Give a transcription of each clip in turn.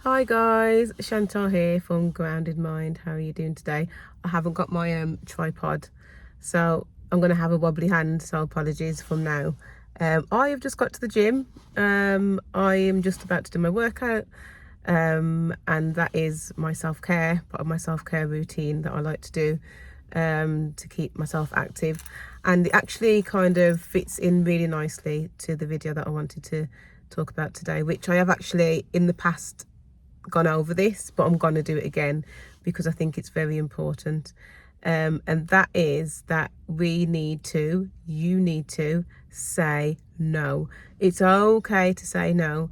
Hi guys, Chantal here from Grounded Mind. How are you doing today? I haven't got my tripod, so I'm going to have a wobbly hand, so apologies from now. I have just got to the gym. I am just about to do my workout, and that is my self-care, part of my self-care routine that I like to do to keep myself active. And it actually kind of fits in really nicely to the video that I wanted to talk about today, which I have actually in the past gone over this, but I'm going to do it again because I think it's very important. And that is that you need to say no. It's okay to say no,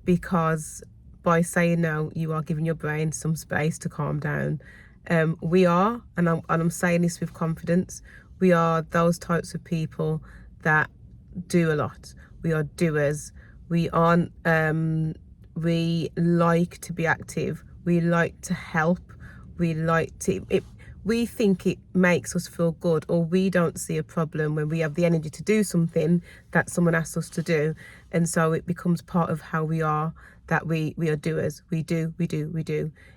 because by saying no, you are giving your brain some space to calm down. We are, and I'm saying this with confidence, we are those types of people that do a lot. We are doers. We aren't we like to be active, we like to help, we like to we think it makes us feel good, or we don't see a problem when we have the energy to do something that someone asks us to do. And so it becomes part of how we are, that we are doers. We do.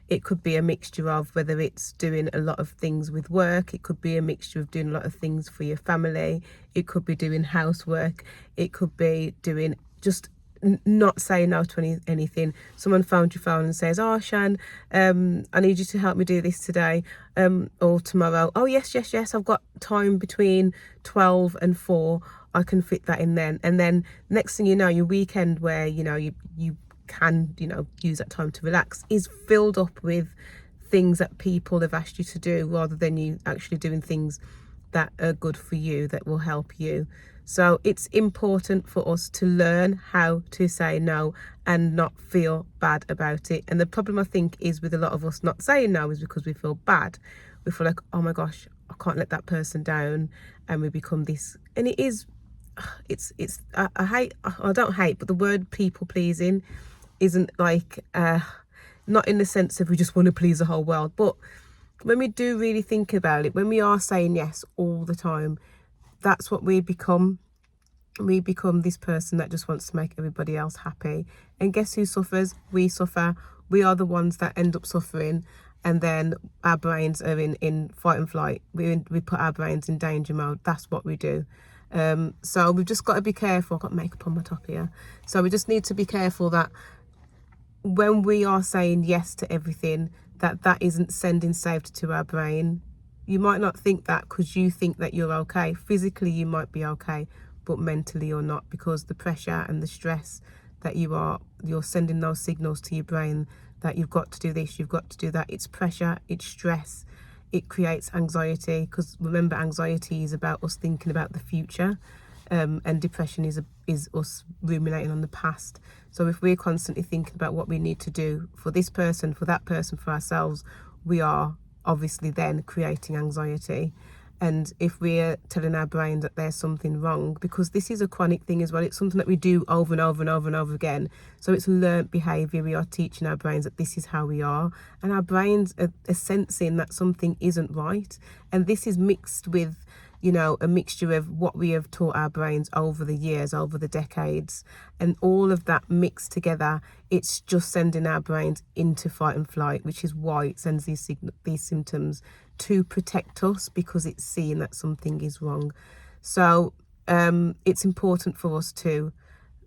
It could be a mixture of whether it's doing a lot of things with work, it could be a mixture of doing a lot of things for your family, it could be doing housework, it could be doing just not saying no to anything. Someone phoned your phone and says, "Oh, Shan, I need you to help me do this today or tomorrow." "Oh, yes, I've got time between 12 and 4. I can fit that in then." And then next thing you know, your weekend, where you can use that time to relax, is filled up with things that people have asked you to do, rather than you actually doing things that are good for you, that will help you. So it's important for us to learn how to say no and not feel bad about it. And the problem, I think, is with a lot of us not saying no is because we feel bad. We feel like, oh my gosh, I can't let that person down, and we become this. And it is, I don't hate, but the word people pleasing isn't like, not in the sense of we just want to please the whole world, but when we do really think about it, when we are saying yes all the time, that's what we become. We become this person that just wants to make everybody else happy. And guess who suffers? We suffer. We are the ones that end up suffering. And then our brains are in fight and flight. We put our brains in danger mode. That's what we do. So we've just got to be careful. I've got makeup on my top here. So we just need to be careful that when we are saying yes to everything, that isn't sending safety to our brain. You might not think that because you think that you're okay. Physically, you might be okay, but mentally you're not, because the pressure and the stress that you're sending those signals to your brain that you've got to do this, you've got to do that. It's pressure, it's stress, it creates anxiety, because remember, anxiety is about us thinking about the future, and depression is us ruminating on the past. So if we're constantly thinking about what we need to do for this person, for that person, for ourselves, we are obviously then creating anxiety. And if we're telling our brain that there's something wrong, because this is a chronic thing as well, it's something that we do over and over and over and over again, so it's learnt behaviour. We are teaching our brains that this is how we are, and our brains are sensing that something isn't right. And this is mixed with a mixture of what we have taught our brains over the years, over the decades, and all of that mixed together, it's just sending our brains into fight and flight, which is why it sends these symptoms to protect us, because it's seeing that something is wrong. So it's important for us to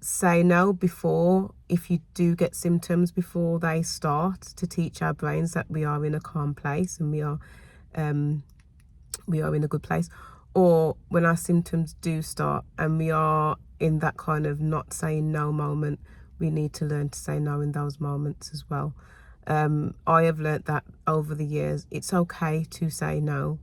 say no before, if you do get symptoms, before they start, to teach our brains that we are in a calm place and we are in a good place. Or when our symptoms do start and we are in that kind of not saying no moment, we need to learn to say no in those moments as well. I have learnt that over the years. It's okay to say no.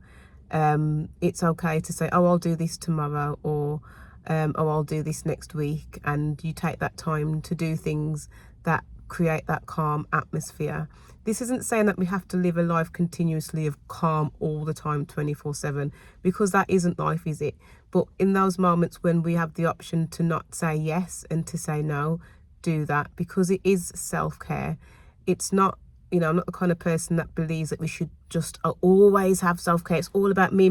It's okay to say, "Oh, I'll do this tomorrow," or "Oh, I'll do this next week." And you take that time to do things that create that calm atmosphere. This isn't saying that we have to live a life continuously of calm all the time, 24/7, because that isn't life, is it? But in those moments when we have the option to not say yes and to say no, do that, because it is self-care. It's not, I'm not the kind of person that believes that we should just always have self-care. It's all about me.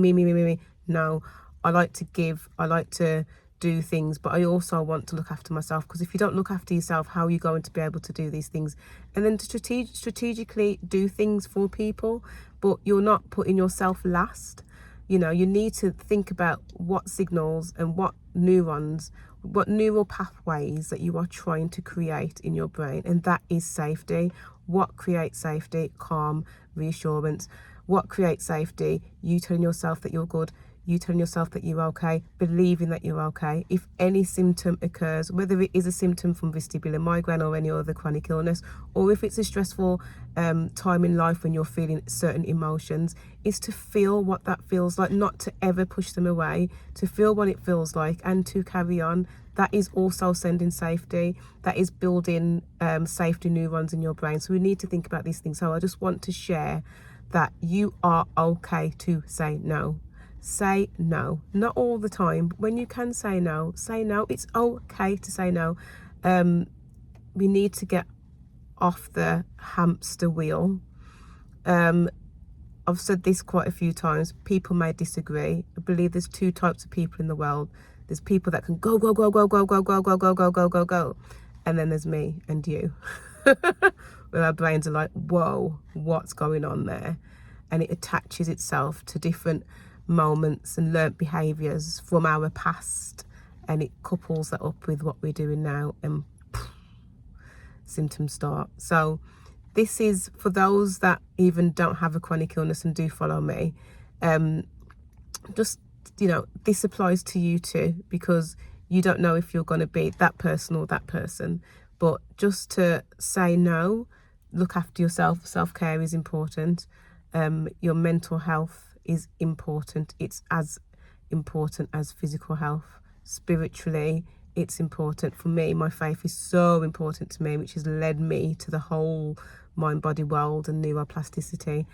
No, I like to give. I like to do things, but I also want to look after myself, because if you don't look after yourself, how are you going to be able to do these things? And then to strategically do things for people, but you're not putting yourself last. You know, you need to think about what signals and what neurons, what neural pathways that you are trying to create in your brain, and that is safety. What creates safety? Calm, reassurance. What creates safety? You telling yourself that you're good, you telling yourself that you're okay, believing that you're okay. If any symptom occurs, whether it is a symptom from vestibular migraine or any other chronic illness, or if it's a stressful time in life when you're feeling certain emotions, is to feel what that feels like, not to ever push them away, to feel what it feels like and to carry on. That is also sending safety. That is building safety neurons in your brain. So we need to think about these things. So I just want to share that you are okay to say no. Say no. Not all the time, but when you can say no, say no. It's okay to say no. We need to get off the hamster wheel. I've said this quite a few times. People may disagree. I believe there's two types of people in the world. There's people that can go, go, go, go, go, go, go, go, go, go, go, go, go. And then there's me and you. Where our brains are like, whoa, what's going on there? And it attaches itself to different moments and learnt behaviours from our past, and it couples that up with what we're doing now, and symptoms start. So this is for those that even don't have a chronic illness and do follow me. Just, you know, this applies to you too, because you don't know if you're going to be that person or that person. But just to say no, look after yourself. Self-care is important. Your mental health is important. It's as important as physical health. Spiritually, it's important. For me, my faith is so important to me, which has led me to the whole mind-body world and neuroplasticity,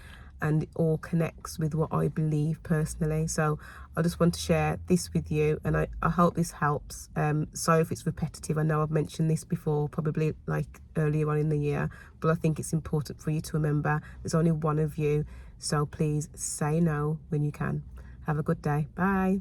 and it all connects with what I believe personally. So I just want to share this with you, and I hope this helps. Sorry if it's repetitive. I know I've mentioned this before, probably like earlier on in the year, but I think it's important for you to remember there's only one of you. So please say no when you can. Have a good day. Bye.